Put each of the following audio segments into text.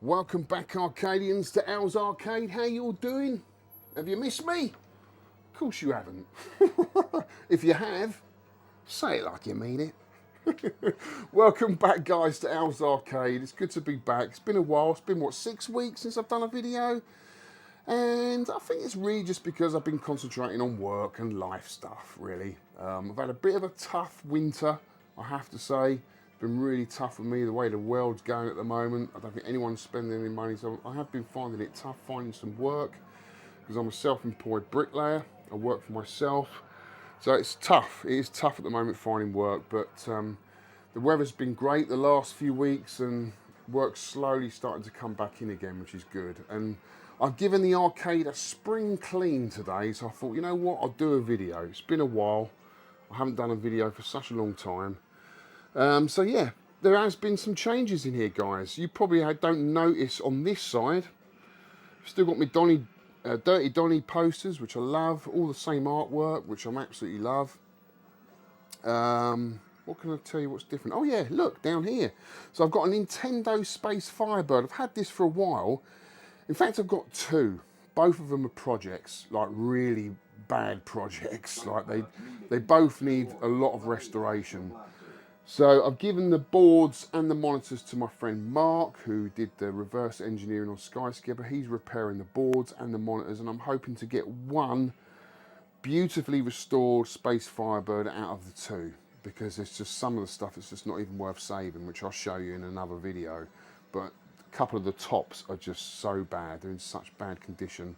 Welcome back, Arcadians, to Al's Arcade. How you all doing? Have you missed me? Of course you haven't. If you have, say it like you mean it. Welcome back, guys, to Al's Arcade. It's good to be back. It's been a while. It's been, what, 6 weeks since I've done a video? And I think it's really just because I've been concentrating on work and life stuff, really. I've had a bit of a tough winter, I have to say. Been really tough for me, the way the world's going at the moment. I don't think anyone's spending any money, so I have been finding it tough finding some work because I'm a self-employed bricklayer. I work for myself, so it's tough. It is tough at the moment finding work, but the weather's been great the last few weeks and work's slowly starting to come back in again, which is good. And I've given the arcade a spring clean today, so I thought, you know what, I'll do a video. It's been a while. I haven't done a video for such a long time. So yeah, there has been some changes in here, guys. You probably don't notice on this side. Still got my Dirty Donny posters, which I love. All the same artwork, which I'm absolutely love. What can I tell you what's different? Oh yeah, look, down here. So I've got a Nintendo Space Firebird. I've had this for a while. In fact, I've got two. Both of them are projects, like really bad projects. Like they both need a lot of restoration. So I've given the boards and the monitors to my friend Mark, who did the reverse engineering on Skyscraper. He's repairing the boards and the monitors, and I'm hoping to get one beautifully restored Space Firebird out of the two, because there's just some of the stuff that's just not even worth saving, which I'll show you in another video. But a couple of the tops are just so bad, they're in such bad condition.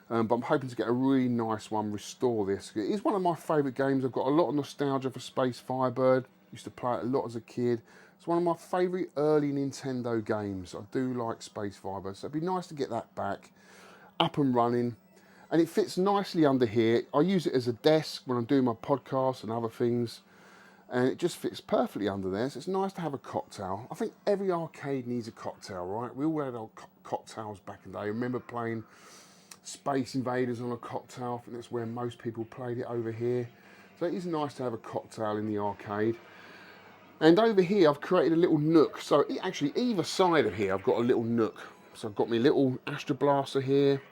But I'm hoping to get a really nice one, restore this. It is one of my favourite games. I've got a lot of nostalgia for Space Firebird. Used to play it a lot as a kid. It's one of my favourite early Nintendo games. I do like Space Firebird, so it'd be nice to get that back, up and running. And it fits nicely under here. I use it as a desk when I'm doing my podcasts and other things. And it just fits perfectly under there, so it's nice to have a cocktail. I think every arcade needs a cocktail, right? We all had our cocktails back in the day. I remember playing Space Invaders on a cocktail. I think that's where most people played it over here. So it is nice to have a cocktail in the arcade. And over here, I've created a little nook. So actually, either side of here, I've got a little nook. So I've got my little Astra Blaster here,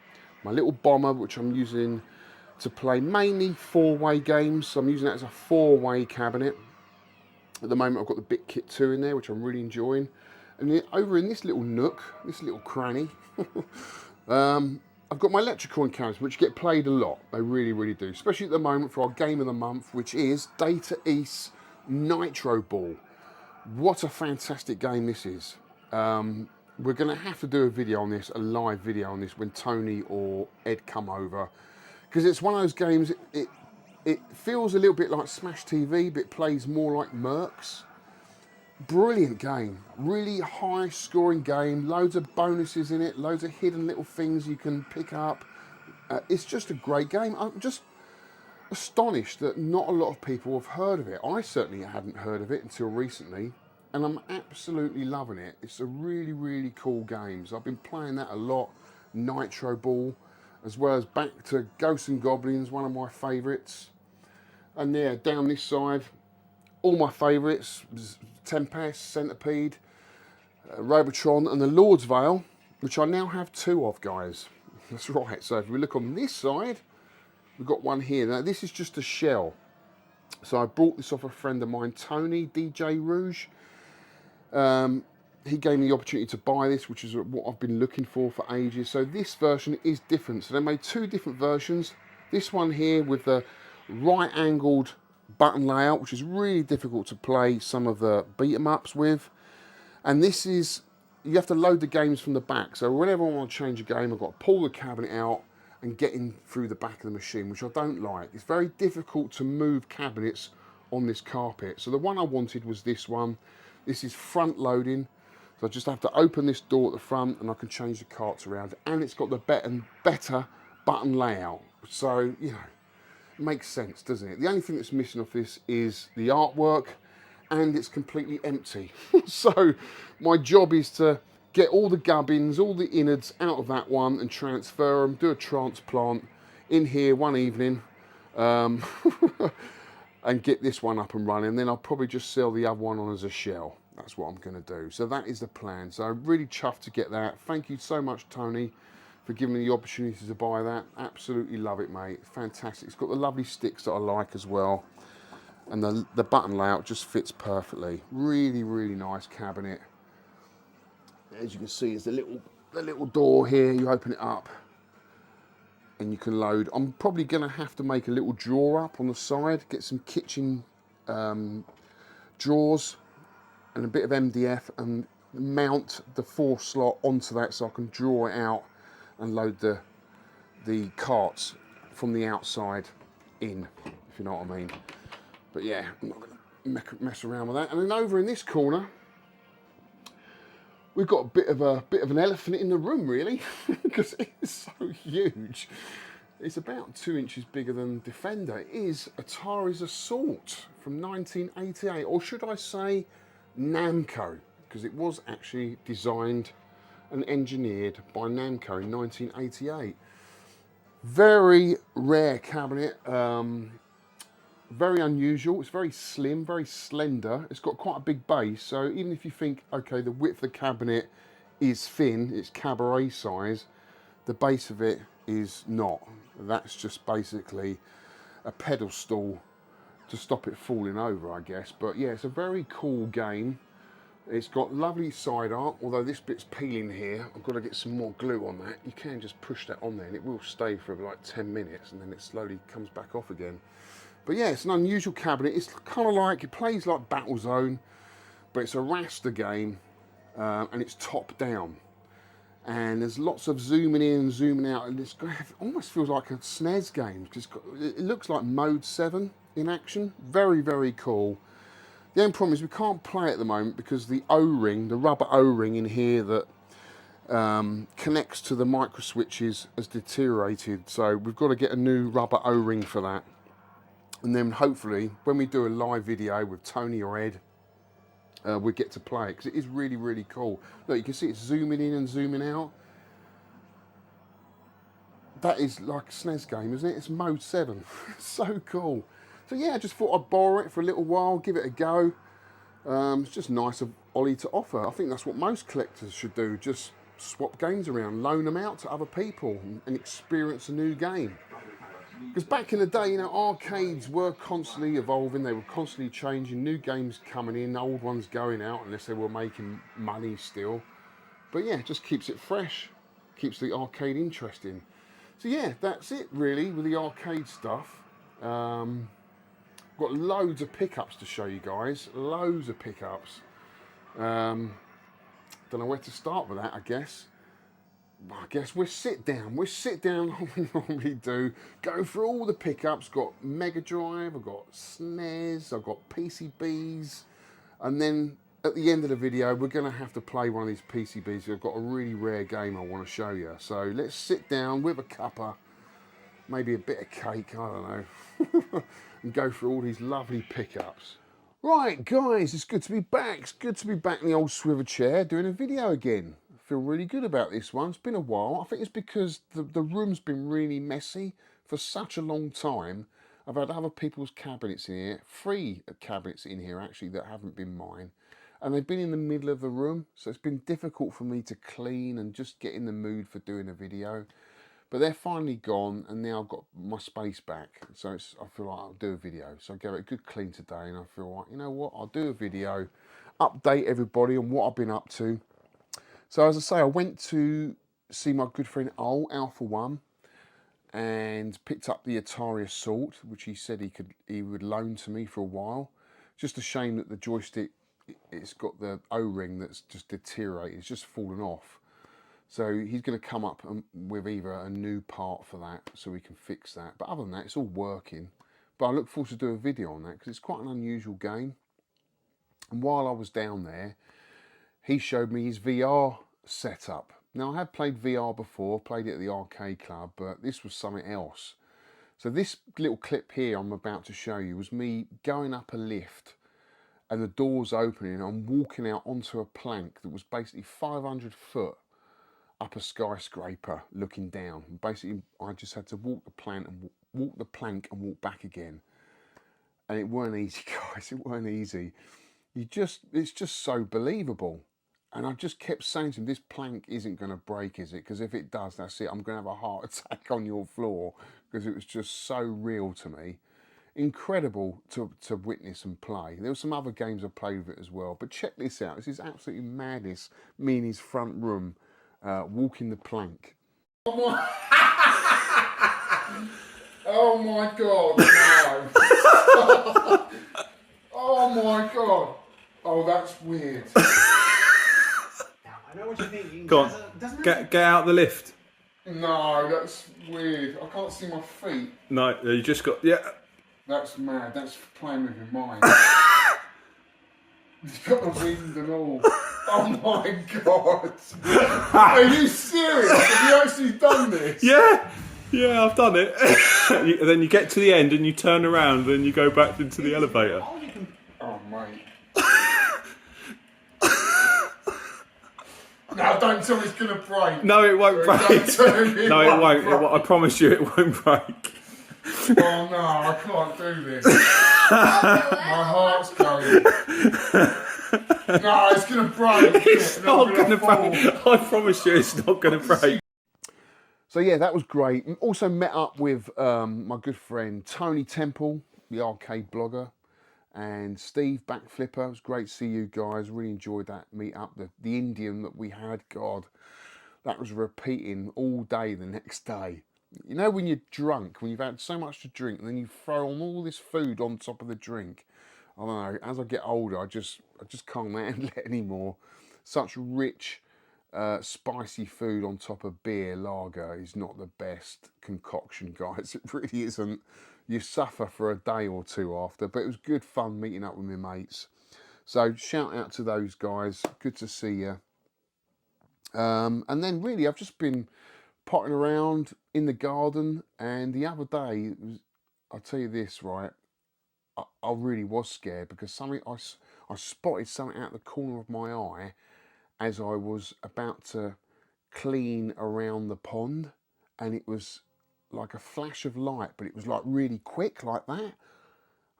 my little bomber, which I'm using to play mainly 4-way games. So I'm using that as a 4-way cabinet. At the moment, I've got the BitKit 2 in there, which I'm really enjoying. And then over in this little nook, this little cranny, I've got my electrical encounters, which get played a lot. They really, really do. Especially at the moment for our game of the month, which is Data East's Nitro Ball. What a fantastic game this is. We're going to have to do a video on this, a live video on this, when Tony or Ed come over. Because it's one of those games, it feels a little bit like Smash TV, but it plays more like Mercs. Brilliant game, really high scoring game, loads of bonuses in it, loads of hidden little things you can pick up. It's just a great game. I'm just astonished that not a lot of people have heard of it. I certainly hadn't heard of it until recently, and I'm absolutely loving it. It's a really, really cool game. So I've been playing that a lot, Nitro Ball, as well as back to Ghosts and Goblins, one of my favourites. And yeah, down this side, all my favourites, Tempest, Centipede, Robotron, and the Lord's Veil, which I now have 2 of, guys. That's right. So if we look on this side, we've got one here. Now this is just a shell. So I bought this off a friend of mine, Tony, DJ Rouge. He gave me the opportunity to buy this, which is what I've been looking for ages. So this version is different. So they made 2 different versions. This one here with the right-angled button layout, which is really difficult to play some of the beat-em-ups with. And this is, you have to load the games from the back. So whenever I want to change a game, I've got to pull the cabinet out and get in through the back of the machine, which I don't like. It's very difficult to move cabinets on this carpet. So the one I wanted was this one. This is front loading. So I just have to open this door at the front and I can change the carts around. And it's got the better button layout. So, you know, it makes sense, doesn't it? The only thing that's missing off this is the artwork, and it's completely empty. So my job is to get all the gubbins, all the innards out of that one and transfer them, do a transplant in here one evening, and get this one up and running. Then I'll probably just sell the other one on as a shell. that's what I'm going to do. So that is the plan. So I'm really chuffed to get that. Thank you so much, Tony, for giving me the opportunity to buy that. Absolutely love it, mate. Fantastic. It's got the lovely sticks that I like as well. And the button layout just fits perfectly. Really, really nice cabinet. As you can see, there's the little door here. You open it up and you can load. I'm probably going to have to make a little drawer up on the side, get some kitchen drawers and a bit of MDF and mount the 4 slot onto that so I can draw it out and load the carts from the outside in, if you know what I mean. But yeah, I'm not going to mess around with that. And then over in this corner, we've got a bit of an elephant in the room, really, because it's so huge. It's about 2 inches bigger than Defender. It is Atari's Assault from 1988, or should I say Namco, because it was actually designed and engineered by Namco in 1988. Very rare cabinet, very unusual. It's very slim, very slender. It's got quite a big base, so even if you think, okay, the width of the cabinet is thin, it's cabaret size, the base of it is not. That's just basically a pedestal to stop it falling over, I guess. But yeah, it's a very cool game. It's got lovely side art, although this bit's peeling here. I've got to get some more glue on that. You can just push that on there and it will stay for like 10 minutes and then it slowly comes back off again. But yeah, it's an unusual cabinet. It's kind of like, it plays like Battlezone, but it's a raster game and it's top down. And there's lots of zooming in and zooming out, and it almost feels like a SNES game because it looks like Mode 7 in action. Very, very cool. The only problem is we can't play at the moment because the O-ring, the rubber O-ring in here that connects to the micro switches has deteriorated. So we've got to get a new rubber O-ring for that. And then hopefully when we do a live video with Tony or Ed, we get to play it because it is really, really cool. Look, you can see it's zooming in and zooming out. That is like a SNES game, isn't it? It's Mode 7. So cool. So yeah, I just thought I'd borrow it for a little while, give it a go. It's just nice of Ollie to offer. I think that's what most collectors should do. Just swap games around, loan them out to other people and experience a new game. Because back in the day, you know, arcades were constantly evolving, they were constantly changing, new games coming in, old ones going out, unless they were making money still. But yeah, it just keeps it fresh, keeps the arcade interesting. So yeah, that's it really with the arcade stuff. Got loads of pickups to show you guys, loads of pickups. Don't know where to start with that, I guess we'll sit down like we normally do, go through all the pickups. Got Mega Drive, I've got SNES, I've got PCBs, and then at the end of the video we're going to have to play one of these PCBs. I've got a really rare game I want to show you, so let's sit down with a cuppa, maybe a bit of cake, I don't know, and go through all these lovely pickups. Right guys, it's good to be back. It's good to be back in the old swivel chair doing a video again. Feel really good about this one. It's been a while. I think it's because the room's been really messy for such a long time. I've had other people's cabinets in here, 3 cabinets in here actually that haven't been mine, and they've been in the middle of the room, so it's been difficult for me to clean and just get in the mood for doing a video. But they're finally gone, and now I've got my space back, so I feel like I'll do a video. So I gave it a good clean today, and I feel like, you know what, I'll do a video, update everybody on what I've been up to. So as I say, I went to see my good friend Alpha One and picked up the Atari Assault, which he said he would loan to me for a while. Just a shame that the joystick, it's got the O-ring that's just deteriorated, it's just fallen off. So he's going to come up with either a new part for that so we can fix that. But other than that, it's all working. But I look forward to doing a video on that because it's quite an unusual game. And while I was down there, he showed me his VR setup. Now I have played VR before, played it at the arcade club, but this was something else. So this little clip here I'm about to show you was me going up a lift and the doors opening and I'm walking out onto a plank that was basically 500 foot up a skyscraper looking down. And basically I just had to walk the plank and walk back again. And it weren't easy, guys, it weren't easy. it's just so believable. And I just kept saying to him, this plank isn't going to break, is it? Because if it does, that's it. I'm going to have a heart attack on your floor, because it was just so real to me. Incredible to witness and play. There were some other games I played with it as well. But check this out. This is absolutely madness. Me in his front room, walking the plank. Oh my, oh my God, no. Oh my God. Oh, that's weird. I know what you're thinking. Go on, get out the lift. No, that's weird. I can't see my feet. No, you just got, yeah. That's mad. That's playing with your mind. It's got the wind and all. Oh my God. Are you serious? Have you actually done this? Yeah, I've done it. And then you get to the end and you turn around and you go back into the elevator. Oh, mate. No, don't tell me it's going to break. No, it won't break. Don't tell me No, it won't. I promise you it won't break. Oh no, I can't do this. My heart's going. No, it's going to break. It's not going to break. I promise you it's not going to break. So yeah, that was great. Also met up with my good friend Tony Temple, the arcade blogger, and Steve Backflipper. It was great to see you guys. Really enjoyed that meet up. The Indian that we had, God, that was repeating all day the next day. You know when you're drunk, when you've had so much to drink, and then you throw on all this food on top of the drink. I don't know, as I get older, I just can't handle it anymore. Such rich, spicy food on top of beer, lager, is not the best concoction, guys. It really isn't. You suffer for a day or two after, but it was good fun meeting up with my mates. So shout out to those guys. Good to see you. And then really, I've just been potting around in the garden, and the other day, I'll tell you this, right, I really was scared because something I spotted something out the corner of my eye as I was about to clean around the pond, and it was like a flash of light, but it was like really quick like that.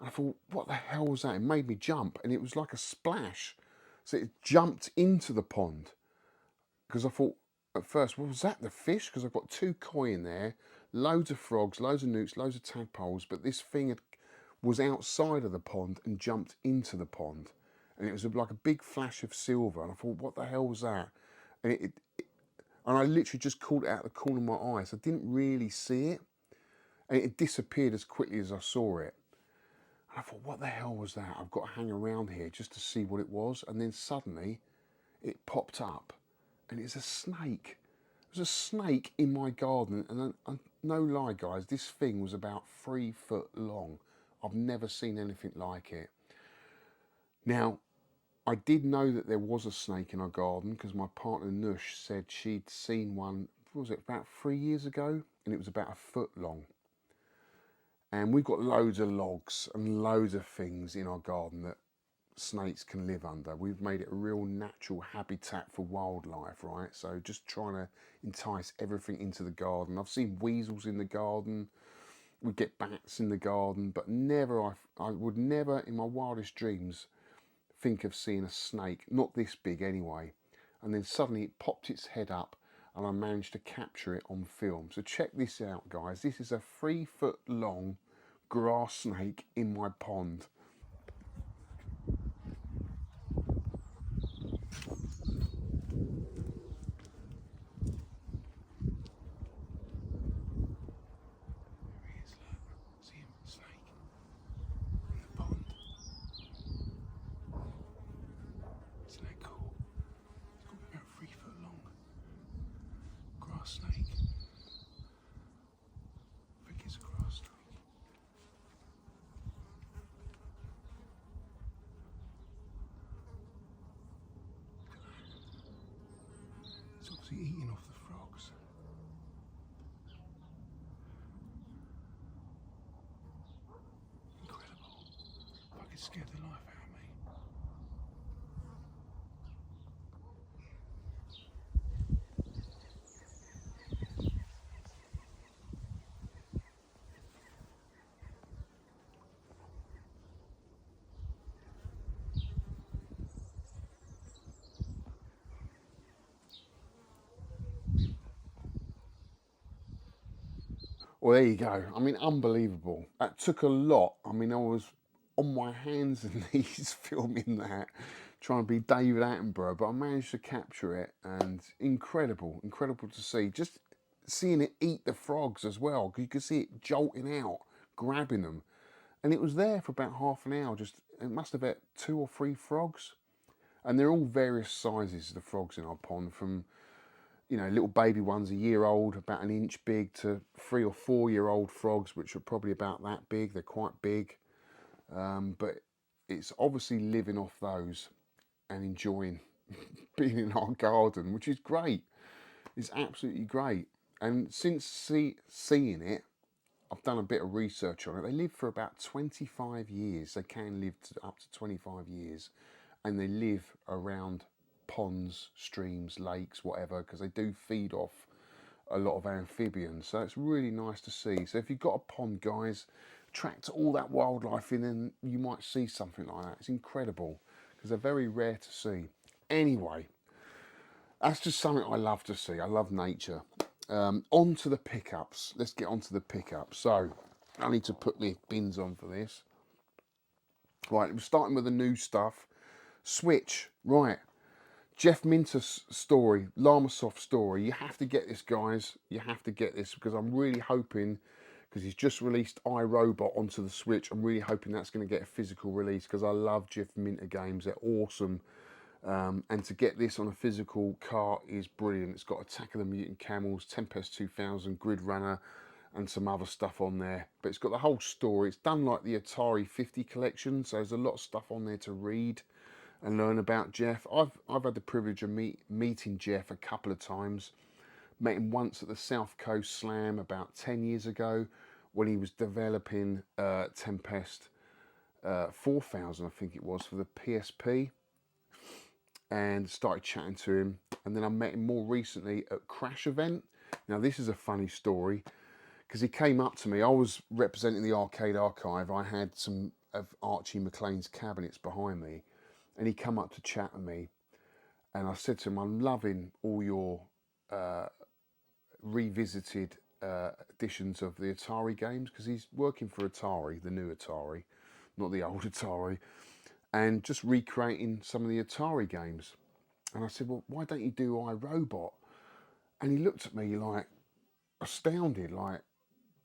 And I thought, what the hell was that? It made me jump, and it was like a splash. So it jumped into the pond, because I thought at first, well, was that the fish? Because I've got 2 koi in there, loads of frogs, loads of newts, loads of tadpoles, but this thing was outside of the pond and jumped into the pond. And it was like a big flash of silver, and I thought, what the hell was that? And and I literally just caught it out the corner of my eye, so I didn't really see it. And it disappeared as quickly as I saw it. And I thought, what the hell was that? I've got to hang around here just to see what it was. And then suddenly it popped up, and it's a snake. There's a snake in my garden, and no lie, guys, this thing was about 3 foot long. I've never seen anything like it. Now, I did know that there was a snake in our garden because my partner Nush said she'd seen one, what was it, about 3 years ago, and it was about 1 foot long. And we've got loads of logs and loads of things in our garden that snakes can live under. We've made it a real natural habitat for wildlife, right? So just trying to entice everything into the garden. I've seen weasels in the garden. We get bats in the garden, but never, I would never in my wildest dreams think of seeing a snake, not this big anyway. And then suddenly it popped its head up, and I managed to capture it on film. So check this out, guys. This is a 3 foot long grass snake in my pond. Snake. I think it's a grass snake. Look at that. It's obviously eating off the frogs. Incredible. Fucking scared the life out of me. Well, there you go. I mean, unbelievable. That took a lot. I mean, I was on my hands and knees filming that, trying to be David Attenborough, but I managed to capture it, and incredible, incredible to see. Just seeing it eat the frogs as well, because you could see it jolting out, grabbing them. And it was there for about half an hour. Just, it must have had 2 or 3 frogs. And they're all various sizes, the frogs in our pond, from, you know, little baby ones, a year old, about an inch big, to 3 or 4 year old frogs, which are probably about that big. They're quite big. But it's obviously living off those and enjoying being in our garden, which is great. It's absolutely great. And since seeing it, I've done a bit of research on it. They live for about 25 years. They can live up to 25 years. And they live around ponds, streams, lakes, whatever, because they do feed off a lot of amphibians. So it's really nice to see. So if you've got a pond, guys, attract all that wildlife in, and you might see something like that. It's incredible, because they're very rare to see. Anyway, that's just something I love to see. I love nature. On to the pickups. Let's get on to the pickups. So I need to put the bins on for this. Right, we're starting with the new stuff. Switch, right. Jeff Minter's story, Llamasoft story. You have to get this, guys. You have to get this, because I'm really hoping, because he's just released iRobot onto the Switch, I'm really hoping that's going to get a physical release, because I love Jeff Minter games. They're awesome. And to get this on a physical cart is brilliant. It's got Attack of the Mutant Camels, Tempest 2000, Grid Runner, and some other stuff on there. But it's got the whole story. It's done like the Atari 50 collection, so there's a lot of stuff on there to read and learn about Jeff. I've had the privilege of meeting Jeff a couple of times. Met him once at the South Coast Slam about 10 years ago, when he was developing Tempest 4000, I think it was, for the PSP, and started chatting to him. And then I met him more recently at Crash Event. Now this is a funny story, because he came up to me. I was representing the arcade archive. I had some of Archie McLean's cabinets behind me, and he come up to chat with me, and I said to him, I'm loving all your revisited editions of the Atari games, because he's working for Atari, the new Atari, not the old Atari, and just recreating some of the Atari games. And I said, well, why don't you do iRobot? And he looked at me like astounded, like,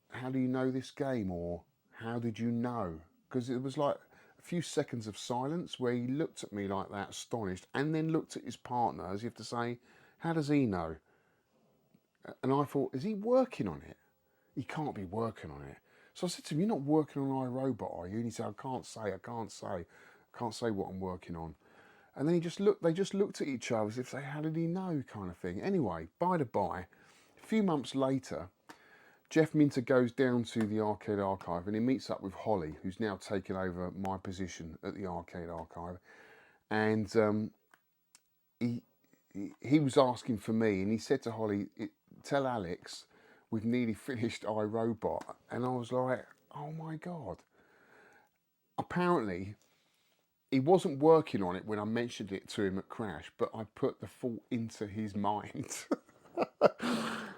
how do you know this game? Or how did you know? Because it was like a few seconds of silence where he looked at me like that, astonished, and then looked at his partner as if to say, how does he know? And I thought, is he working on it? He can't be working on it. So I said to him, you're not working on iRobot, are you? And he said, I can't say what I'm working on. And then they just looked at each other as if they, how did he know, kind of thing. Anyway, by the by, a few months later, Jeff Minter goes down to the arcade archive, and he meets up with Holly, who's now taken over my position at the arcade archive. And he was asking for me, and he said to Holly, tell Alex we've nearly finished iRobot. And I was like, oh my God. Apparently, he wasn't working on it when I mentioned it to him at Crash, but I put the thought into his mind,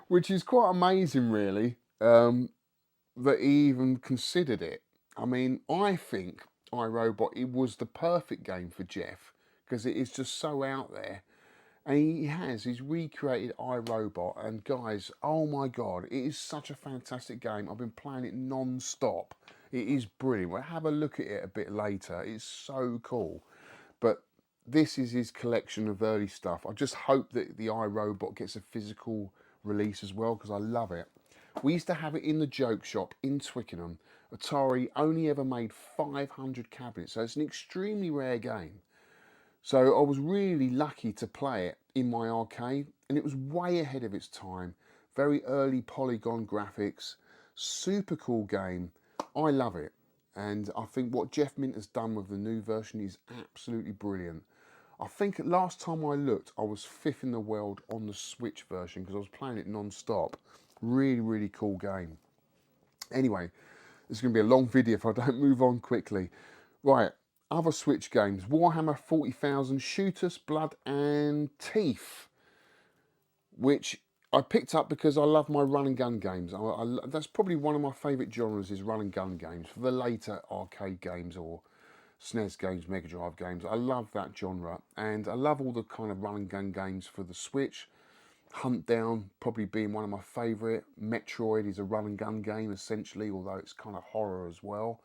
which is quite amazing, really, that he even considered it. I mean, I think iRobot, it was the perfect game for Jeff, because it is just so out there. And he's recreated iRobot, and guys, oh my God, it is such a fantastic game. I've been playing it non-stop. It is brilliant. We'll have a look at it a bit later. It's so cool. But this is his collection of early stuff. I just hope that the iRobot gets a physical release as well, because I love it. We used to have it in the joke shop in Twickenham. Atari only ever made 500 cabinets, so it's an extremely rare game. So I was really lucky to play it in my arcade, and it was way ahead of its time. Very early polygon graphics, super cool game. I love it, and I think what Jeff Minter's done with the new version is absolutely brilliant. I think last time I looked, I was 5th in the world on the Switch version, because I was playing it non-stop. Really, really cool game. Anyway, this is going to be a long video if I don't move on quickly. Right. Other Switch games, Warhammer 40,000, Shoot Us, Blood and Teeth, which I picked up because I love my run and gun games. That's probably one of my favourite genres is run and gun games. For the later arcade games or SNES games, Mega Drive games, I love that genre. And I love all the kind of run and gun games for the Switch. Hunt Down probably being one of my favourite. Metroid is a run and gun game essentially, although it's kind of horror as well.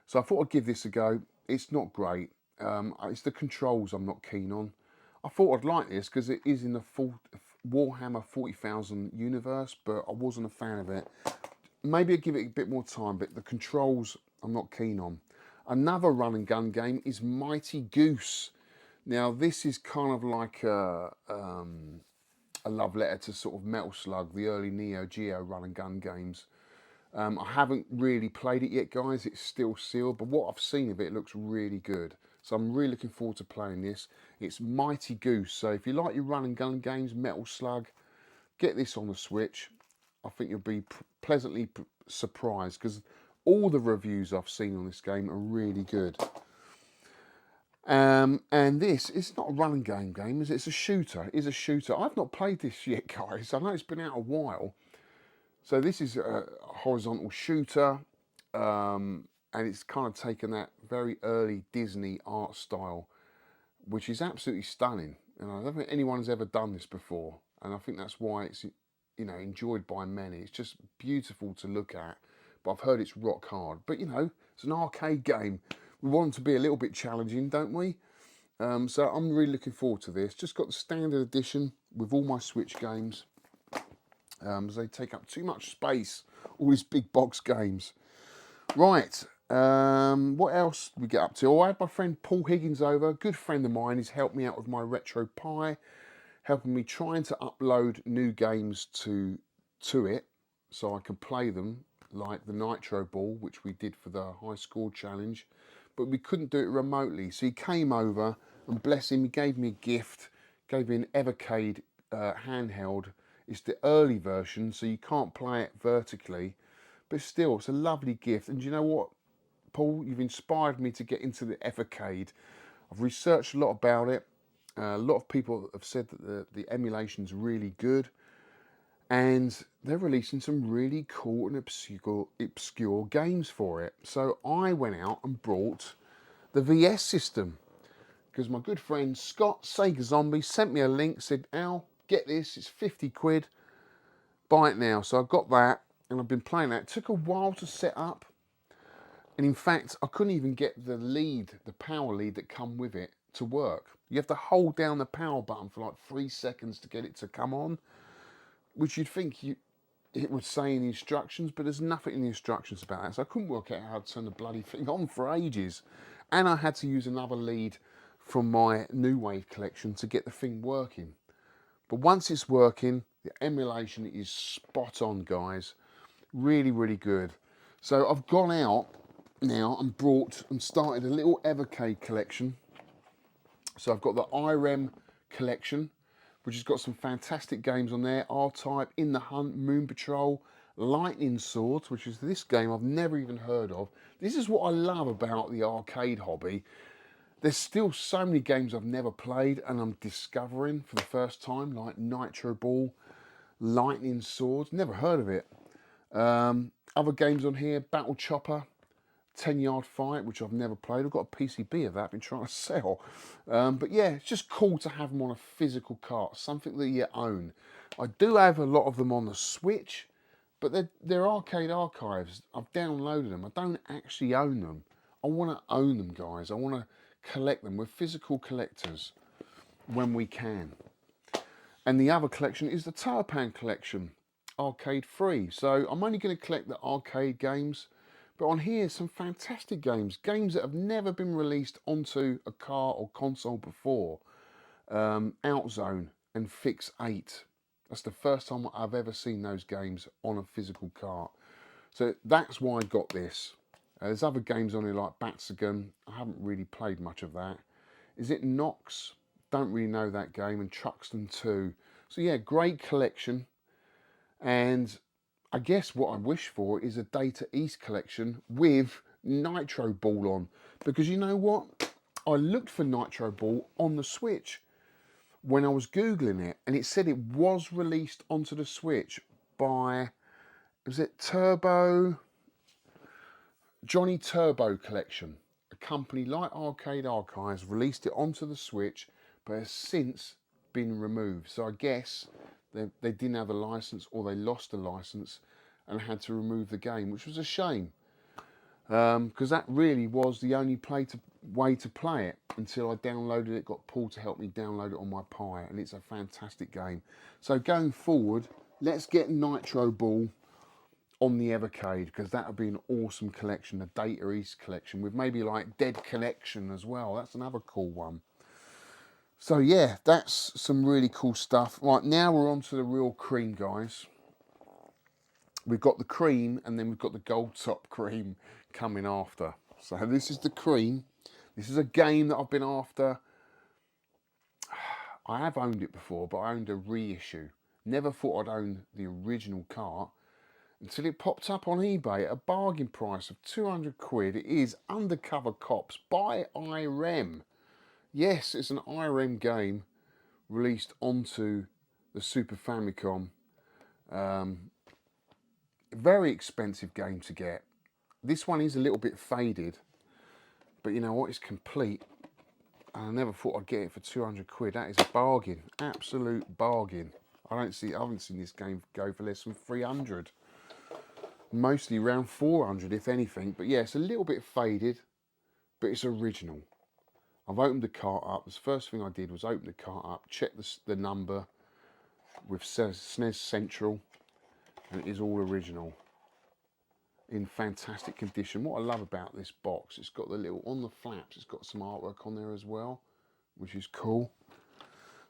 So I thought I'd give this a go. It's not great. It's the controls I'm not keen on. I thought I'd like this because it is in the full Warhammer 40,000 universe, but I wasn't a fan of it. Maybe I'll give it a bit more time, but the controls I'm not keen on. Another run and gun game is Mighty Goose. Now this is kind of like a love letter to sort of Metal Slug, the early Neo Geo run and gun games. I haven't really played it yet, guys. It's still sealed, but what I've seen of it looks really good. So I'm really looking forward to playing this. It's Mighty Goose. So if you like your run and gun games, Metal Slug, get this on the Switch. I think you'll be pleasantly surprised because all the reviews I've seen on this game are really good. And this is not a run and gun game, it's a shooter. It is a shooter. I've not played this yet, guys. I know it's been out a while. So this is a horizontal shooter, and it's kind of taken that very early Disney art style, which is absolutely stunning. And I don't think anyone's ever done this before, and I think that's why it's, you know, enjoyed by many. It's just beautiful to look at, but I've heard it's rock hard. But you know, it's an arcade game. We want it to be a little bit challenging, don't we? So I'm really looking forward to this. Just got the standard edition with all my Switch games. As they take up too much space, all these big box games. Right, what else did we get up to? Oh, I had my friend Paul Higgins over, a good friend of mine. He's helped me out with my Retro Pi, helping me trying to upload new games to it so I can play them, like the Nitro Ball, which we did for the high score challenge, but we couldn't do it remotely. So he came over, and bless him, he gave me a gift, gave me an Evercade handheld. It's the early version, so you can't play it vertically, but still, it's a lovely gift. And you know what, Paul, you've inspired me to get into the Evercade. I've researched a lot about it. A lot of people have said that the emulation's really good, and they're releasing some really cool and obscure games for it. So I went out and brought the VS system, because my good friend Scott, Sega Zombie, sent me a link, said, Al, get this, it's 50 quid, buy it now. So I got that, and I've been playing that. It took a while to set up, and in fact, I couldn't even get the lead, the power lead that come with it to work. You have to hold down the power button for like 3 seconds to get it to come on, which you'd think it would say in the instructions, but there's nothing in the instructions about that. So I couldn't work out how to turn the bloody thing on for ages. And I had to use another lead from my New Wave collection to get the thing working. But once it's working, the emulation is spot on, guys. Really, really good. So I've gone out now and brought and started a little Evercade collection. So I've got the IRM Collection, which has got some fantastic games on there. R-Type, In the Hunt, Moon Patrol, Lightning Swords, which is this game I've never even heard of. This is what I love about the arcade hobby. There's still so many games I've never played and I'm discovering for the first time, like Nitro Ball, Lightning Swords, never heard of it. Other games on here, Battle Chopper, 10-Yard Fight, which I've never played. I've got a PCB of that I've been trying to sell. But yeah, it's just cool to have them on a physical cart, something that you own. I do have a lot of them on the Switch, but they're arcade archives. I've downloaded them. I don't actually own them. I want to own them, guys. I want to collect them. We're physical collectors when we can. And the other collection is the TowerPan Collection, arcade free. So I'm only going to collect the arcade games, but on here some fantastic games that have never been released onto a car or console before. Outzone and Fix 8. That's the first time I've ever seen those games on a physical cart. So that's why I got this. There's other games on here like Batsagan. I haven't really played much of that. Is it Nox? Don't really know that game. And Truxton 2. So yeah, great collection. And I guess what I wish for is a Data East collection with Nitro Ball on. Because you know what? I looked for Nitro Ball on the Switch. when I was Googling it, and it said it was released onto the Switch by, was it Johnny Turbo Collection. A company like Arcade Archives released it onto the Switch, but has since been removed. So I guess they didn't have a license, or they lost the license and had to remove the game, which was a shame. Because that really was the only way to play it until I downloaded it, got Paul to help me download it on my Pi, and it's a fantastic game. So going forward, let's get Nitro Ball on the Evercade, because that would be an awesome collection, a Data East collection, with maybe like Dead Connection as well. That's another cool one. So yeah, that's some really cool stuff. Right, now we're on to the real cream, guys. We've got the cream, and then we've got the gold top cream coming after. So this is the cream. This is a game that I've been after. I have owned it before, but I owned a reissue. Never thought I'd own the original cart until it popped up on eBay at a bargain price of 200 quid. It is Undercover Cops by IRM. Yes, it's an IRM game released onto the Super Famicom. Very expensive game to get. This one is a little bit faded, but you know what, it's complete. And I never thought I'd get it for 200 quid. That is a bargain, absolute bargain. I haven't seen this game go for less than 300. Mostly around 400 if anything, but yeah, it's a little bit faded, but it's original. I've opened the cart up. The first thing I did was open the cart up, check the number with SNES Central, and it is all original, in fantastic condition. What I love about this box, it's got the little, on the flaps, it's got some artwork on there as well, which is cool.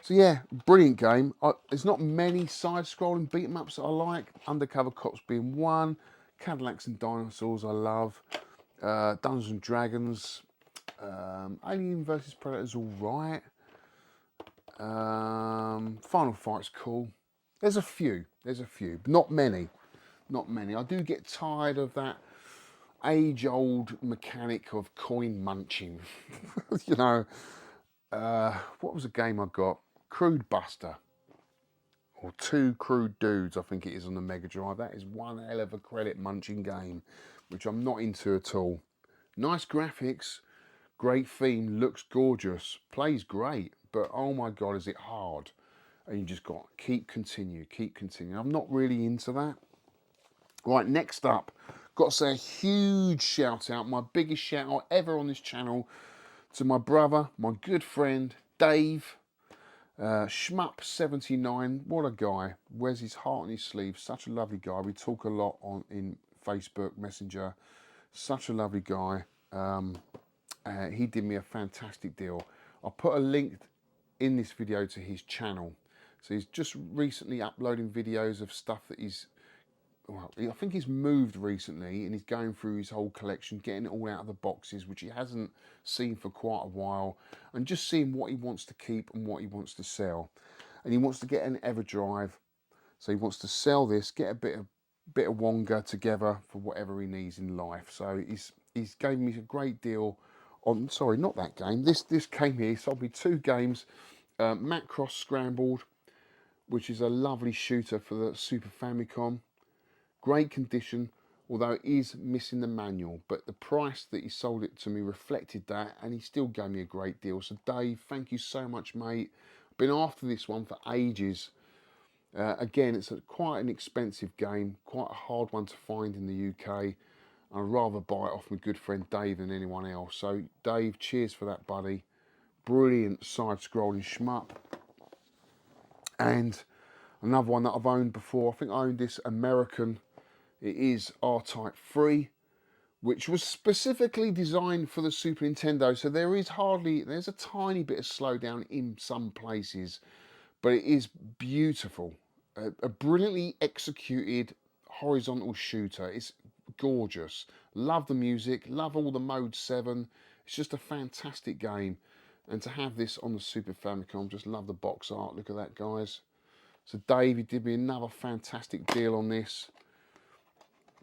So yeah, brilliant game. There's not many side-scrolling beat-em-ups that I like. Undercover Cops being one. Cadillacs and Dinosaurs I love. Dungeons and Dragons. Alien vs Predator's all right. Final Fight's cool. There's a few, but not many. Not many. I do get tired of that age-old mechanic of coin munching. You know, what was a game I got? Crude Buster. Or Two Crude Dudes, I think it is, on the Mega Drive. That is one hell of a credit munching game, which I'm not into at all. Nice graphics, great theme, looks gorgeous, plays great, but oh my God, is it hard. And you just got keep continue. I'm not really into that. Right, next up, got to say a huge shout out, my biggest shout out ever on this channel, to my brother, my good friend, Dave, Shump79. What a guy, wears his heart on his sleeve, such a lovely guy. We talk a lot in Facebook Messenger, such a lovely guy. He did me a fantastic deal. I'll put a link in this video to his channel. So he's just recently uploading videos of stuff that I think he's moved recently, and he's going through his whole collection, getting it all out of the boxes, which he hasn't seen for quite a while, and just seeing what he wants to keep and what he wants to sell. And he wants to get an Everdrive, so he wants to sell this, get a bit of Wonga together for whatever he needs in life. So he's gave me a great deal on, sorry, not that game. This came here. He sold me 2 games, Macross Scrambled, which is a lovely shooter for the Super Famicom. Great condition, although it is missing the manual, but the price that he sold it to me reflected that, and he still gave me a great deal. So Dave, thank you so much, mate. Been after this one for ages. Again, it's quite an expensive game, quite a hard one to find in the UK. I'd rather buy it off my good friend Dave than anyone else. So Dave, cheers for that, buddy. Brilliant side-scrolling shmup. And another one that I've owned before, I think I owned this American. It is R-Type 3, which was specifically designed for the Super Nintendo. So there's a tiny bit of slowdown in some places, but it is beautiful. A brilliantly executed horizontal shooter. It's gorgeous. Love the music, love all the Mode 7. It's just a fantastic game. And to have this on the Super Famicom, just love the box art. Look at that, guys. So Dave, he did me another fantastic deal on this.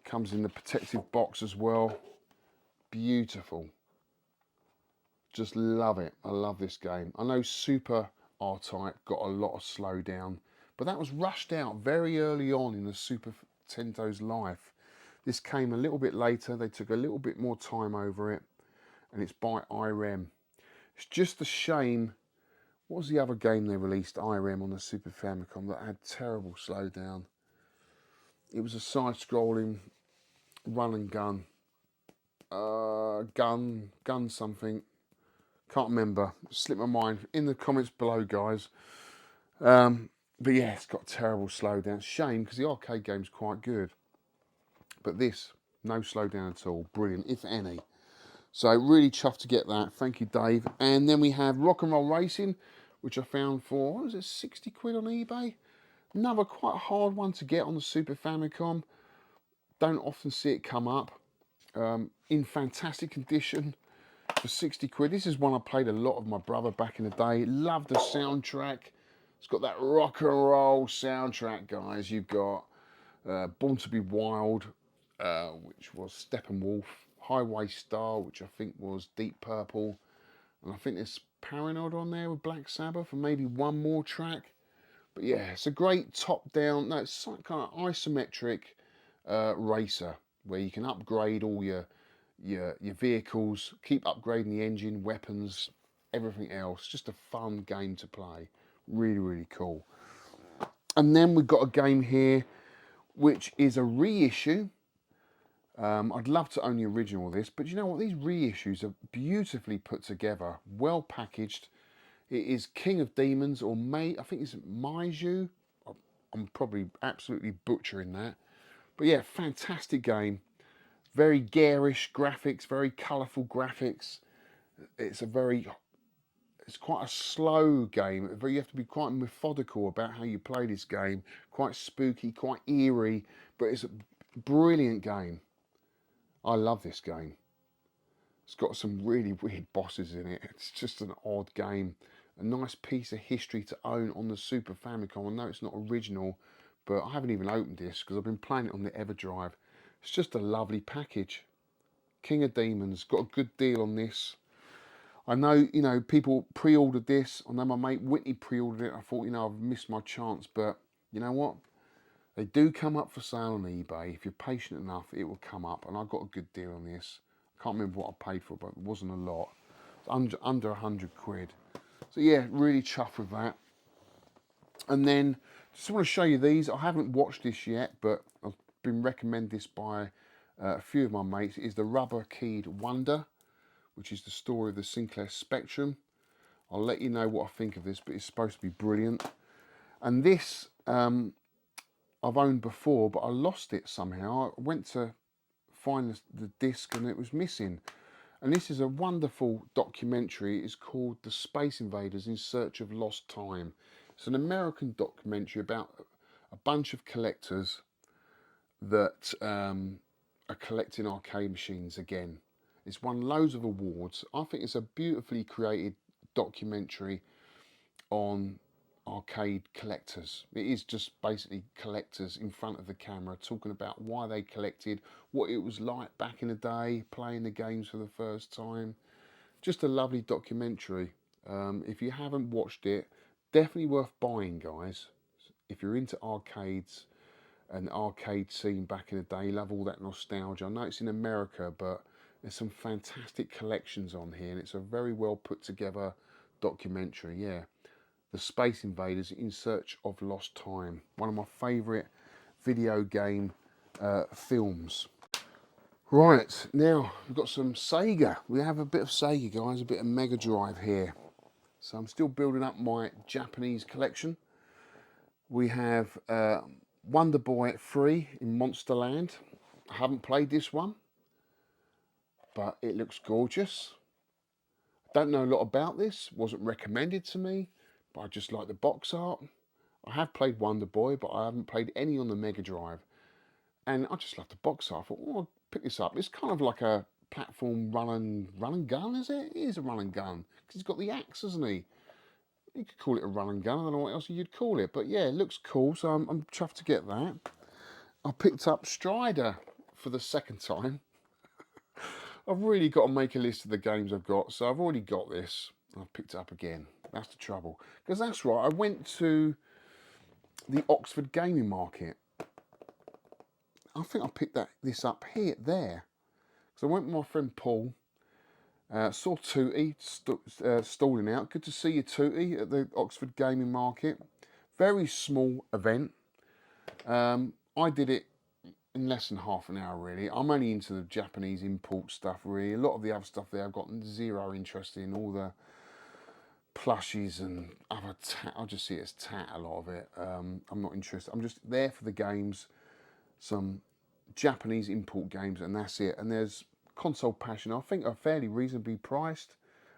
Comes in the protective box as well. Beautiful. Just love it. I love this game. I know Super R-Type, got a lot of slowdown. But that was rushed out very early on in the Super Nintendo's life. This came a little bit later. They took a little bit more time over it. And it's by IRM. It's just a shame. What was the other game they released, IRM, on the Super Famicom that had terrible slowdown? It was a side-scrolling run and gun. Gun something. Can't remember. Slipped my mind. In the comments below, guys. But yeah, it's got terrible slowdown. Shame, because the arcade game's quite good. But this, no slowdown at all. Brilliant, if any. So really chuffed to get that. Thank you, Dave. And then we have Rock and Roll Racing, which I found for, what was it, 60 quid on eBay? Another quite hard one to get on the Super Famicom. Don't often see it come up. In fantastic condition for 60 quid. This is one I played a lot of my brother back in the day. Love the soundtrack. It's got that rock and roll soundtrack, guys. You've got Born to be Wild, which was Steppenwolf. Highway Star, which I think was Deep Purple. And I think there's Paranoid on there with Black Sabbath, and maybe one more track. But yeah, it's a great top-down, no, it's some kind of isometric racer where you can upgrade all your vehicles, keep upgrading the engine, weapons, everything else. Just a fun game to play. Really, really cool. And then we've got a game here which is a reissue. I'd love to own the original of this, but you know what? These reissues are beautifully put together, well packaged. It is King of Demons, or I think it's Maiju. I'm probably absolutely butchering that. But yeah, fantastic game. Very garish graphics, very colourful graphics. It's quite a slow game. You have to be quite methodical about how you play this game. Quite spooky, quite eerie, but it's a brilliant game. I love this game. It's got some really weird bosses in it. It's just an odd game. A nice piece of history to own on the Super Famicom. I know it's not original, but I haven't even opened this because I've been playing it on the EverDrive. It's just a lovely package. King of Demons. Got a good deal on this. I know, you know, people pre-ordered this. I know my mate Whitney pre-ordered it. I thought, you know, I've missed my chance, but you know what? They do come up for sale on eBay. If you're patient enough, it will come up. And I got a good deal on this. I can't remember what I paid for, but it wasn't a lot. It's under 100 quid. So yeah, really chuffed with that. And then, just want to show you these. I haven't watched this yet, but I've been recommended this by a few of my mates. It is the Rubber Keyed Wonder, which is the story of the Sinclair Spectrum. I'll let you know what I think of this, but it's supposed to be brilliant. And this, I've owned before, but I lost it somehow. I went to find the disc and it was missing. And this is a wonderful documentary. It's called The Space Invaders in Search of Lost Time. It's an American documentary about a bunch of collectors that are collecting arcade machines again. It's won loads of awards. I think it's a beautifully created documentary on arcade collectors. It is just basically collectors in front of the camera talking about why they collected, what it was like back in the day, playing the games for the first time. Just a lovely documentary. If you haven't watched it, definitely worth buying, guys. If you're into arcades and the arcade scene back in the day, love all that nostalgia. I know it's in America, but there's some fantastic collections on here, and it's a very well put together documentary. Yeah. The Space Invaders in Search of Lost Time. One of my favourite video game films. Right, now we've got some Sega. We have a bit of Sega, guys, a bit of Mega Drive here. So I'm still building up my Japanese collection. We have Wonder Boy 3 in Monsterland. I haven't played this one, but it looks gorgeous. I don't know a lot about this, wasn't recommended to me. But I just like the box art. I have played Wonder Boy, but I haven't played any on the Mega Drive. And I just love the box art. I thought, oh, I'll pick this up. It's kind of like a platform run and gun, is it? It is a run and gun. Because he's got the axe, hasn't he? You could call it a run and gun. I don't know what else you'd call it. But yeah, it looks cool. So I'm chuffed to get that. I picked up Strider for the second time. I've really got to make a list of the games I've got. So I've already got this. I've picked it up again. That's the trouble. Because that's right, I went to the Oxford Gaming Market. I think I picked this up there. So I went with my friend Paul, saw Tootie stalling out. Good to see you, Tootie, at the Oxford Gaming Market. Very small event. I did it in less than half an hour, really. I'm only into the Japanese import stuff, really. A lot of the other stuff there I've got zero interest in. All the plushies and other I just see it as tat, a lot of it. I'm not interested. I'm just there for the games, some Japanese import games, and that's it. And there's Console Passion, I think, are fairly reasonably priced,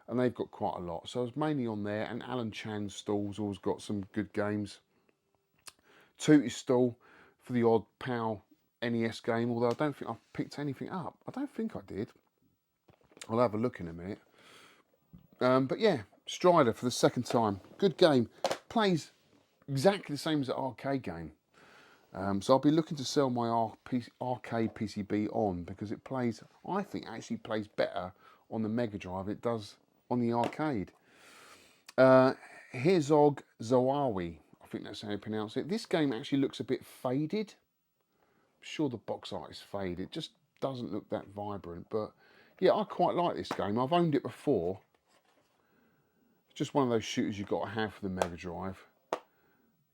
and they've got quite a lot. So I was mainly on there, and Alan Chan's stall's always got some good games. Tootie's stall for the odd PAL NES game, although I don't think I've picked anything up. I don't think I did. I'll have a look in a minute. But yeah, Strider for the second time. Good game. Plays exactly the same as an arcade game. So I'll be looking to sell my arcade PCB on, because it plays, I think, actually plays better on the Mega Drive than it does on the arcade. Herzog Zawawi, I think that's how you pronounce it. This game actually looks a bit faded. I'm sure the box art is faded. It just doesn't look that vibrant. But yeah, I quite like this game. I've owned it before. It's just one of those shooters you've got to have for the Mega Drive.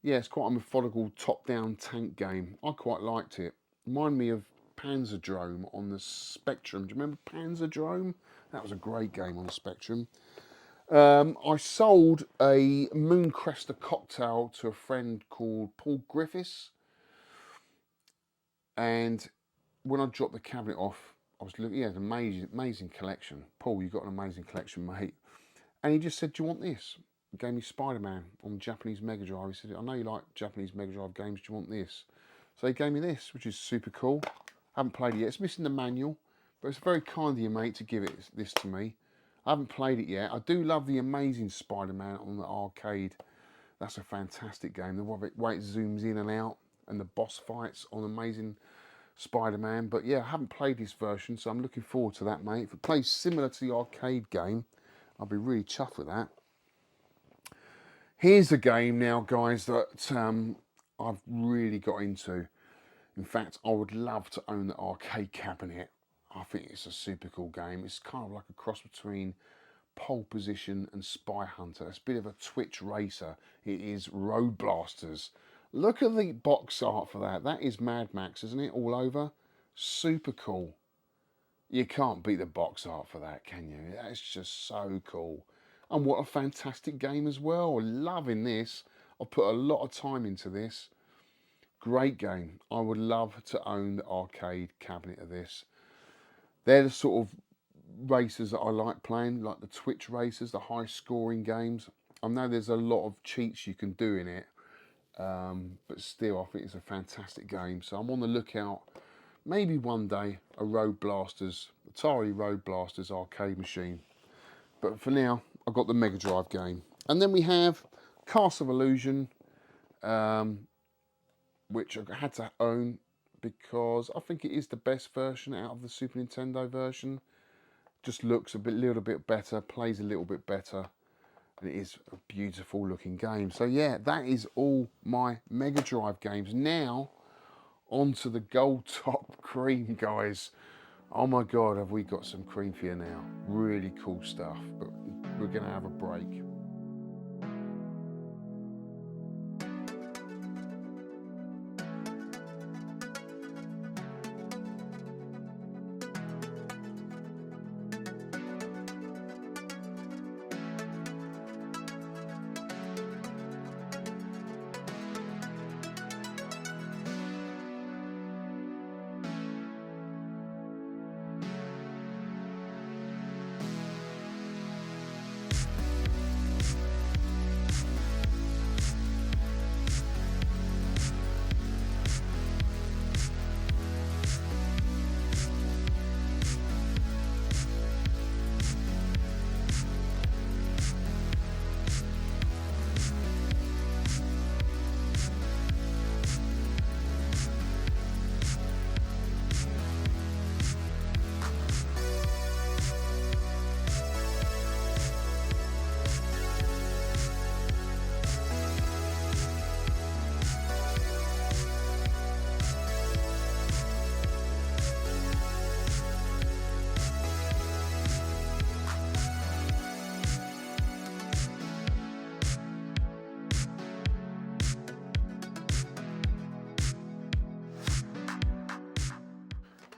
Yeah, it's quite a methodical top-down tank game. I quite liked it. Remind me of Panzerdrome on the Spectrum. Do you remember Panzerdrome? That was a great game on the Spectrum. I sold a Mooncrester cocktail to a friend called Paul Griffiths. And when I dropped the cabinet off, I was looking, yeah, an amazing collection. Paul, you've got an amazing collection, mate. And he just said, do you want this? He gave me Spider-Man on Japanese Mega Drive. He said, I know you like Japanese Mega Drive games, do you want this? So he gave me this, which is super cool. I haven't played it yet. It's missing the manual, but it's very kind of you, mate, to give this to me. I haven't played it yet. I do love the Amazing Spider-Man on the arcade. That's a fantastic game. The way it zooms in and out, and the boss fights on Amazing Spider-Man. But yeah, I haven't played this version, so I'm looking forward to that, mate. If it plays similar to the arcade game, I'll be really chuffed with that. Here's a game now, guys, that I've really got into. In fact, I would love to own the arcade cabinet. I think it's a super cool game. It's kind of like a cross between Pole Position and Spy Hunter. It's a bit of a Twitch racer. It is Road Blasters. Look at the box art for that. That is Mad Max, isn't it? All over. Super cool. You can't beat the box art for that, can you? That's just so cool. And what a fantastic game as well. Loving this. I've put a lot of time into this. Great game. I would love to own the arcade cabinet of this. They're the sort of racers that I like playing, like the Twitch racers, the high scoring games. I know there's a lot of cheats you can do in it, but still I think it's a fantastic game. So I'm on the lookout, maybe one day, a Road Blasters, Atari Road Blasters arcade machine. But for now, I've got the Mega Drive game. And then we have Castle of Illusion, which I had to own because I think it is the best version out of the Super Nintendo version. Just looks a little bit better, plays a little bit better, and it is a beautiful looking game. So yeah, that is all my Mega Drive games. Now, on to the gold top cream, guys. Oh my God, have we got some cream for you now. Really cool stuff, but we're gonna have a break.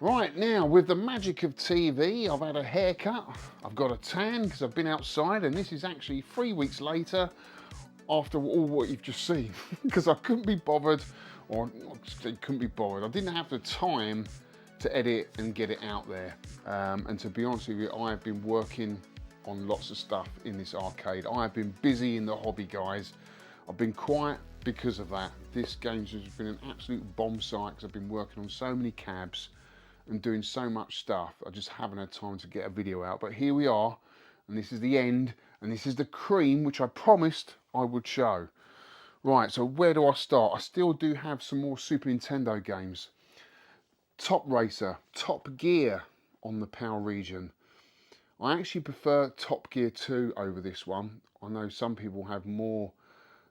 Right, now with the magic of TV, I've had a haircut, I've got a tan because I've been outside, and this is actually 3 weeks later after all what you've just seen because I couldn't be bothered, or couldn't be bothered, I didn't have the time to edit and get it out there. And to be honest with you, I have been working on lots of stuff in this arcade. I have been busy in the hobby, guys. I've been quiet because of that. This game has been an absolute bomb site because I've been working on so many cabs and doing so much stuff. I just haven't had time to get a video out, but here we are, and this is the end, and this is the cream which I promised I would show. Right, so where do I start? I still do have some more Super Nintendo games. Top Racer, Top Gear on the PAL region. I actually prefer Top Gear 2 over this one. I know some people have more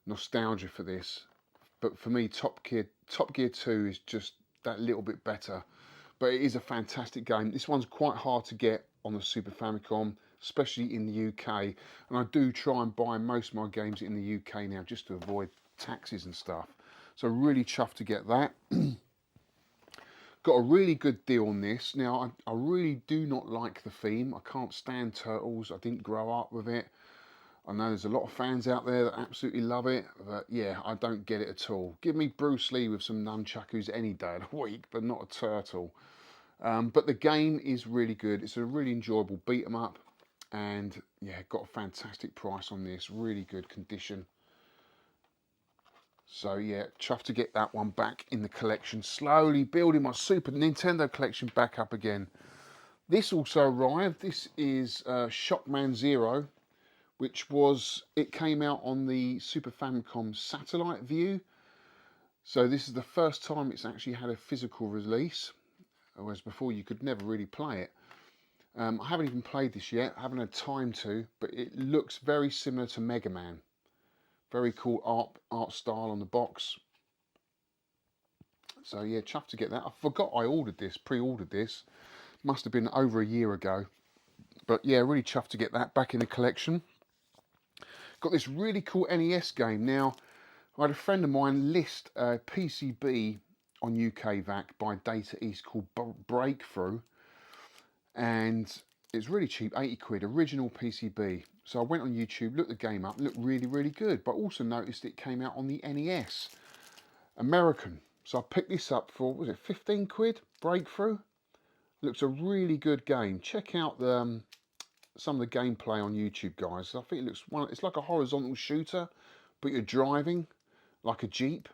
nostalgia for this, but for me Top Gear 2 is just that little bit better. But it is a fantastic game. This one's quite hard to get on the Super Famicom, especially in the UK. And I do try and buy most of my games in the UK now just to avoid taxes and stuff. So really chuffed to get that. Got a really good deal on this. Now, I really do not like the theme. I can't stand Turtles. I didn't grow up with it. I know there's a lot of fans out there that absolutely love it, but yeah, I don't get it at all. Give me Bruce Lee with some nunchakus any day of the week, but not a turtle. But the game is really good. It's a really enjoyable beat 'em up, and yeah, got a fantastic price on this. Really good condition. So yeah, chuffed to get that one back in the collection. Slowly building my Super Nintendo collection back up again. This also arrived. This is Shockman Zero, which it came out on the Super Famicom satellite view. So this is the first time it's actually had a physical release, whereas before you could never really play it. I haven't even played this yet, I haven't had time to, but it looks very similar to Mega Man. Very cool art style on the box. So yeah, chuffed to get that. I forgot I pre-ordered this. Must have been over a year ago. But yeah, really chuffed to get that back in the collection. Got this really cool NES game. Now, I had a friend of mine list a PCB on UKVAC by Data East called Breakthrough. And it's really cheap, 80 quid, original PCB. So I went on YouTube, looked the game up, looked really, really good. But also noticed it came out on the NES, American. So I picked this up for, was it 15 quid, Breakthrough? Looks a really good game. Check out some of the gameplay on YouTube, guys. I think it looks it's like a horizontal shooter, but you're driving like a Jeep.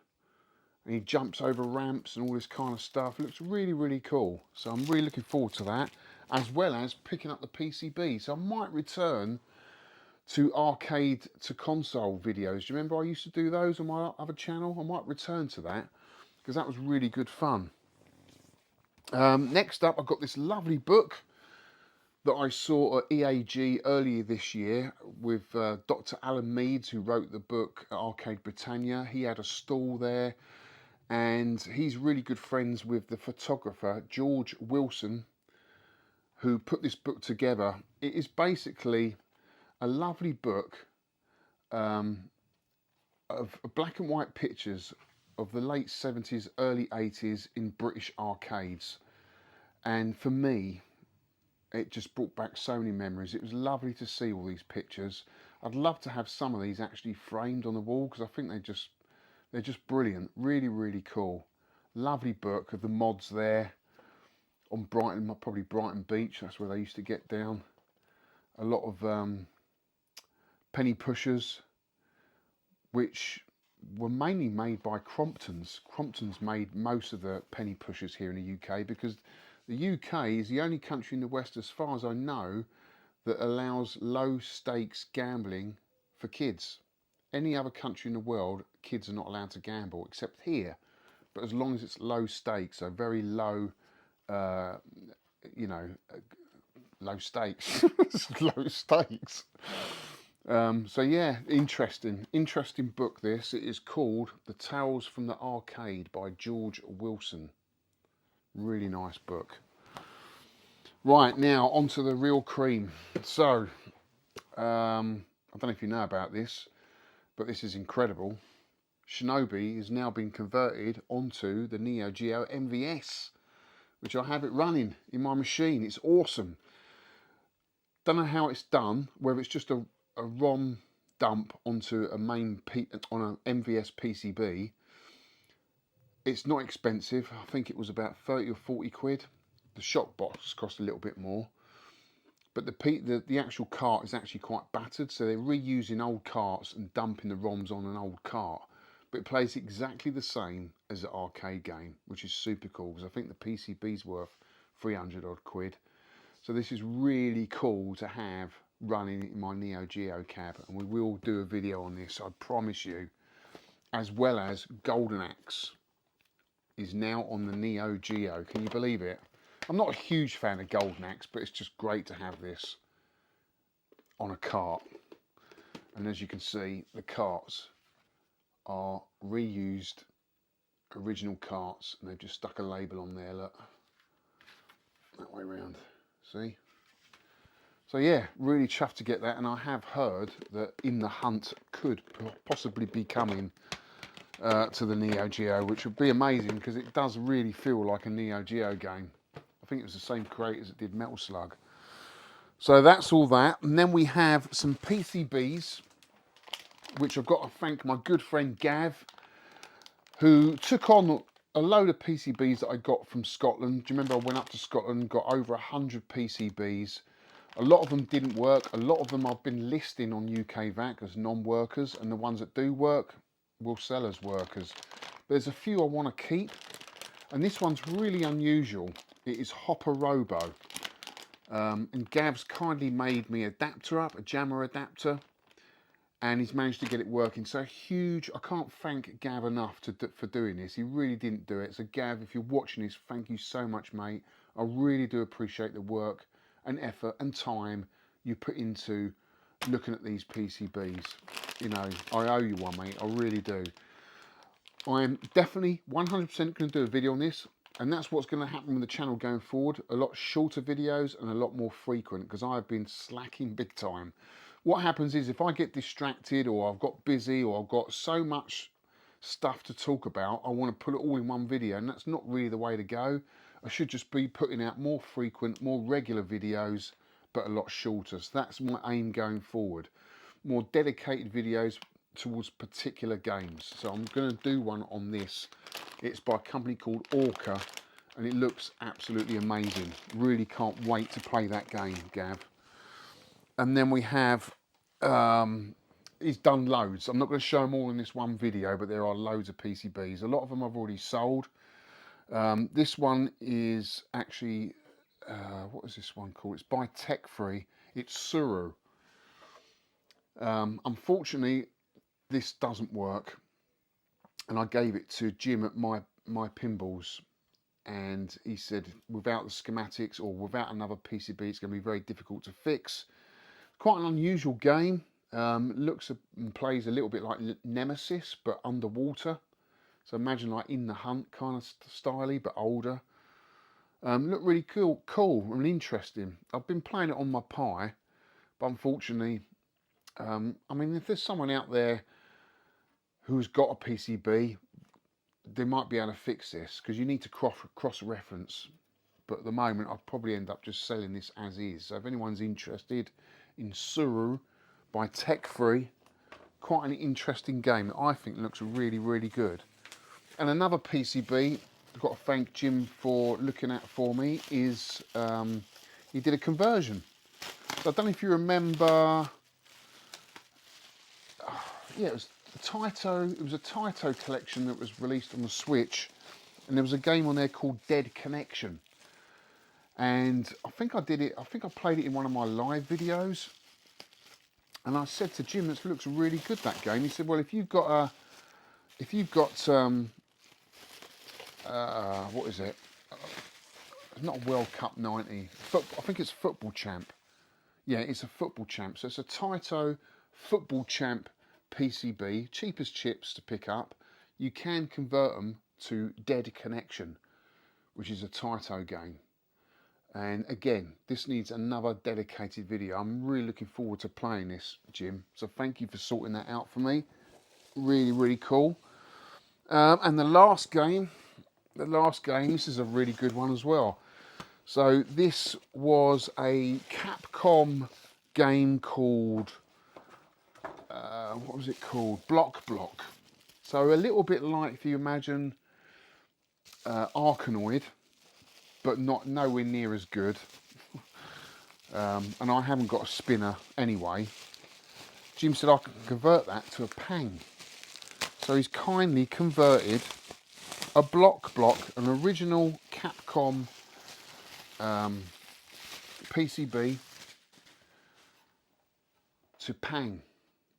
And he jumps over ramps and all this kind of stuff. It looks really, really cool. So I'm really looking forward to that, as well as picking up the PCB. So I might return to arcade to console videos. Do you remember I used to do those on my other channel? I might return to that because that was really good fun. Next up, I've got this lovely book that I saw at EAG earlier this year with Dr. Alan Meads, who wrote the book Arcade Britannia. He had a stall there, and he's really good friends with the photographer George Wilson, who put this book together. It is basically a lovely book of black and white pictures of the late 70s, early 80s in British arcades. And for me, it just brought back so many memories. It was lovely to see all these pictures. I'd love to have some of these actually framed on the wall because I think they're just brilliant. Really, really cool. Lovely book of the mods there on Brighton, probably Brighton Beach. That's where they used to get down. A lot of penny pushers, which were mainly made by Cromptons. Cromptons made most of the penny pushers here in the UK because the UK is the only country in the West, as far as I know, that allows low stakes gambling for kids. Any other country in the world, kids are not allowed to gamble, except here. But as long as it's low stakes, so very low, low stakes, low stakes. So yeah, interesting book this. It is called The Tales from the Arcade by George Wilson. Really nice book. Right, now onto the real cream. So, I don't know if you know about this, but this is incredible. Shinobi has now been converted onto the Neo Geo MVS, which I have it running in my machine. It's awesome. Don't know how it's done, whether it's just a ROM dump onto a on an MVS PCB. It's not expensive. I think it was about 30 or 40 quid. The shock box cost a little bit more. But the actual cart is actually quite battered, so they're reusing old carts and dumping the ROMs on an old cart. But it plays exactly the same as the arcade game, which is super cool, because I think the PCB's worth 300 odd quid. So this is really cool to have running in my Neo Geo cab, and we will do a video on this, I promise you. As well as Golden Axe is now on the Neo Geo. Can you believe it? I'm not a huge fan of Golden Axe, but it's just great to have this on a cart. And as you can see, the carts are reused original carts, and they've just stuck a label on there, look. That way round, see? So yeah, really chuffed to get that, and I have heard that In the Hunt could possibly be coming to the Neo Geo, which would be amazing, because it does really feel like a Neo Geo game. I think it was the same creators that did Metal Slug. So that's all that. And then we have some PCBs, which I've got to thank my good friend Gav, who took on a load of PCBs that I got from Scotland. Do you remember I went up to Scotland, got over 100 PCBs. A lot of them didn't work. A lot of them I've been listing on UK VAC as non-workers, and the ones that do work will sell as workers. There's a few I want to keep, and this one's really unusual. It is Hopper Robo, and Gav's kindly made me adapter up, a jammer adapter, and he's managed to get it working. So huge, I can't thank Gav enough for doing this. He really didn't do it. So Gav, if you're watching this, thank you so much, mate. I really do appreciate the work and effort and time you put into looking at these PCBs. You know, I owe you one, mate. I really do. I'm definitely 100% going to do a video on this, and that's what's going to happen with the channel going forward. A lot shorter videos and a lot more frequent, because I've been slacking big time. What happens is, if I get distracted, or I've got busy, or I've got so much stuff to talk about, I want to put it all in one video, and that's not really the way to go. I should just be putting out more frequent, more regular videos, but a lot shorter. So that's my aim going forward. More dedicated videos towards particular games. So I'm going to do one on this. It's by a company called Orca, and it looks absolutely amazing. Really can't wait to play that game, Gav. And then we have, he's done loads. I'm not going to show them all in this one video, but there are loads of PCBs. A lot of them I've already sold. This one is actually, what is this one called? It's by Tech Free. It's Suru. Unfortunately, this doesn't work, and I gave it to Jim at my pinballs, and he said without the schematics or without another PCB, it's going to be very difficult to fix. Quite an unusual game. Looks and plays a little bit like Nemesis, but underwater. So imagine like In the Hunt kind of styly, but older. Looked really cool and interesting. I've been playing it on my Pi, but unfortunately, I mean, if there's someone out there who's got a PCB, they might be able to fix this, because you need to cross-reference. But at the moment, I'll probably end up just selling this as is. So if anyone's interested in Suru by Tech Free, quite an interesting game that I think looks really, really good. And another PCB I've got to thank Jim for looking at for me is he did a conversion. So I don't know if you remember. Yeah, it was Taito. It was a Taito collection that was released on the Switch, and there was a game on there called Dead Connection. And I think I did it. I think I played it in one of my live videos. And I said to Jim, "This looks really good, that game." He said, "Well, if you've got what is it? Not a World Cup 90. I think it's Football Champ. Yeah, it's a Football Champ. So it's a Taito Football Champ PCB, cheap as chips to pick up. You can convert them to Dead Connection, which is a Taito game. And again, this needs another dedicated video. I'm really looking forward to playing this, Jim. So thank you for sorting that out for me. Really, really cool. And the last game the last game, this is a really good one as well. So this was a Capcom game called, what was it called? Block. So a little bit like, if you imagine, Arkanoid, but nowhere near as good. And I haven't got a spinner anyway. Jim said I can convert that to a Pang. So he's kindly converted a block, an original Capcom PCB to Pang,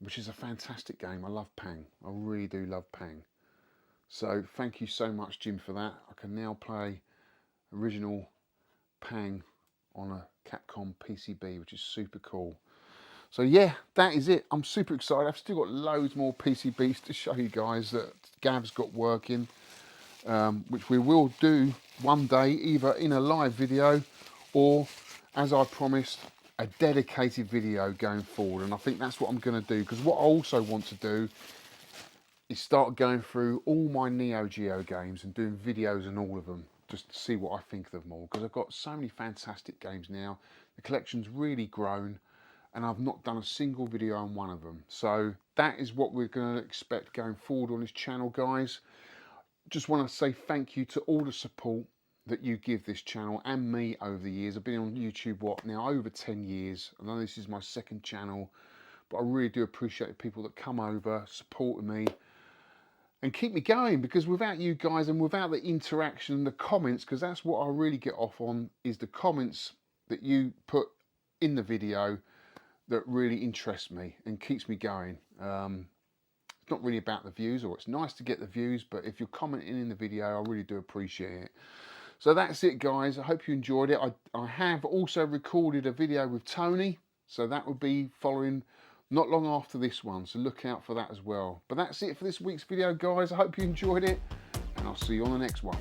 which is a fantastic game. I love Pang. I really do love Pang. So thank you so much, Jim, for that. I can now play original Pang on a Capcom PCB, which is super cool. So yeah, that is it. I'm super excited. I've still got loads more PCBs to show you guys that Gav's got working, which we will do one day, either in a live video or, as I promised, a dedicated video going forward. And I think that's what I'm going to do, because what I also want to do is start going through all my Neo Geo games and doing videos on all of them, just to see what I think of them all, because I've got so many fantastic games now. The collection's really grown, and I've not done a single video on one of them. So that is what we're going to expect going forward on this channel, guys. Just want to say thank you to all the support that you give this channel and me over the years. I've been on YouTube, what, now over 10 years. I know this is my second channel, but I really do appreciate the people that come over, supporting me, and keep me going, because without you guys and without the interaction and the comments, because that's what I really get off on, is the comments that you put in the video that really interests me and keeps me going. It's not really about the views, or it's nice to get the views, but if you're commenting in the video, I really do appreciate it. So that's it, guys. I hope you enjoyed it. I have also recorded a video with Tony, so that will be following not long after this one, so look out for that as well. But that's it for this week's video, guys. I hope you enjoyed it, and I'll see you on the next one.